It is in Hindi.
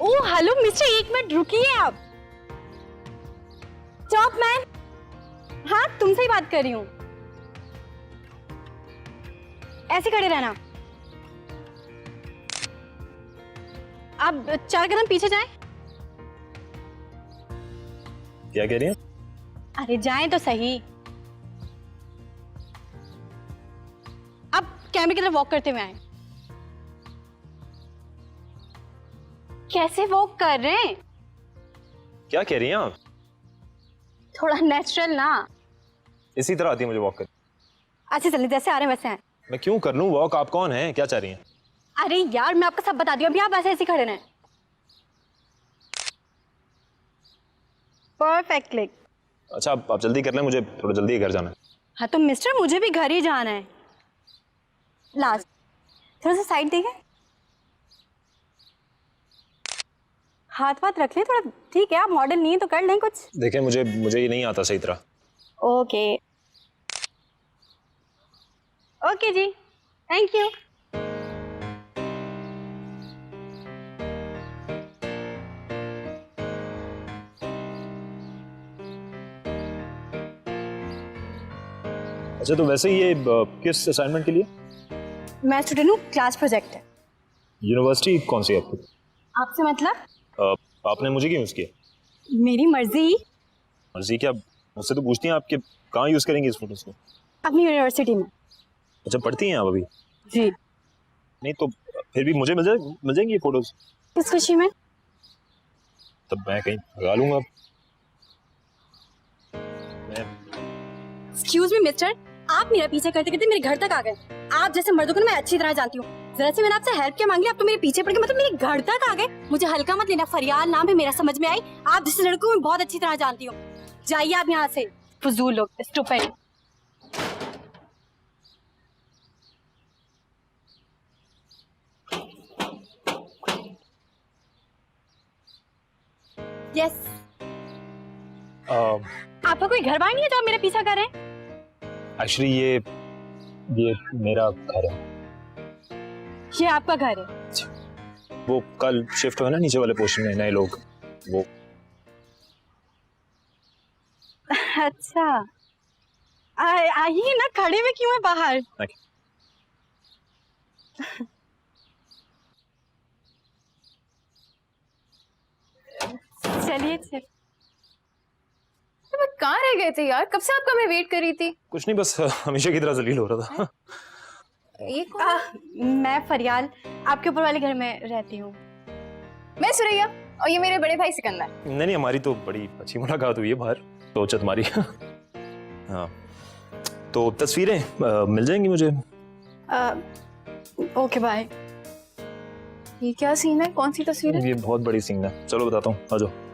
ओह हेलो मिस्टर, एक मिनट रुकिए आप। Stop man. हाँ तुमसे ही बात कर रही हूँ। ऐसे खड़े रहना। आप 4 कदम पीछे जाएं। क्या कह रही हैं? अरे जाएं तो सही। अब कैमरे की तरफ वॉक करते हुए आए। कैसे वॉक कर रहे हैं? क्या कह रही हैं आप? थोड़ा नेचुरल ना। इसी तरह आती है मुझे वॉक कर। अच्छे चलिए, जैसे आ रहे हैं वैसे आए। मैं क्यों कर लूं वॉक? आप कौन हैं? क्या चाह रही हैं? अरे यार मैं आपको सब बता दी, अभी आप ऐसे ऐसे खड़े रहें। Perfect click. अच्छा आप जल्दी कर लें, मुझे थोड़ा जल्दी घर जाना है। हाँ तो मिस्टर मुझे भी घर ही जाना है। लास्ट थोड़ा सा साइड देखें। हाथ वाथ रख लें थोड़ा। ठीक है आप मॉडल नहीं है तो कर लें कुछ। देखें मुझे ये नहीं आता सही तरह। ओके ओके जी, थैंक यू। अच्छा तो वैसे ये किस असाइनमेंट के लिए? मैं स्टूडेंट हूँ, क्लास प्रोजेक्ट है। यूनिवर्सिटी कौन सी है आपकी? आपसे मतलब? आपने मुझे क्यों यूज किया? मेरी मर्जी। मर्जी क्या? मुझसे तो पूछती हैं आप कि कहाँ यूज करेंगे इस फोटोज को? अपनी यूनिवर्सिटी में। अच्छा पढ़ती हैं आप अभी? जी। नहीं तो फिर भी मुझे मिल जाएंगी ये फोटोज? किस खुशी में? तब मैं कहीं भगा लूंगा। मैं एक्सक्यूज मी मिस्टर, आप मेरा पीछे करते करते मेरे घर तक आ गए। आप जैसे मर्दों को मैं अच्छी तरह जानती हूँ। जरा से मैंने आपसे हेल्प क्या मांगी, आप तो मेरे पीछे पड़ के मतलब मेरे घर तक आ गए। मुझे हल्का मत लेना, फरियाल नाम है मेरा, समझ में आई? आप जैसे लड़कों को मैं बहुत अच्छी तरह जानती हूँ। जाइए आप यहाँ से, फजूल लोग, स्टूपिड। यस। आपका कोई घर बार नहीं है जो आप मेरा पीछा कर रहे हैं? एक्चुअली ये मेरा घर है। ये आपका घर है? वो कल शिफ्ट हुआ ना नीचे वाले पोर्शन में, नए लोग वो। अच्छा आइए ना, खड़े में क्यों है बाहर? चलिए चलिए। कहाँ रह गए थे यार? कब से आपका मैं वेट कर रही थी। कुछ नहीं, बस हमेशा की तरह जलील हो रहा था। ये कौन? मैं फरियाल, आपके ऊपर वाले घर में रहती हूँ। मैं सुरैया और ये मेरे बड़े भाई सिकंदर। नहीं हमारी तो बड़ी अच्छी मुलाकात हुई है बाहर, तो चत मारी। हाँ तो तस्वीरें मिल जाएंगी मुझे। Okay bye. ये क्या सीन है? कौन सी तस्वीर है? ये बहुत बड़ी सीन है, चलो बताता हूँ, आ जाओ।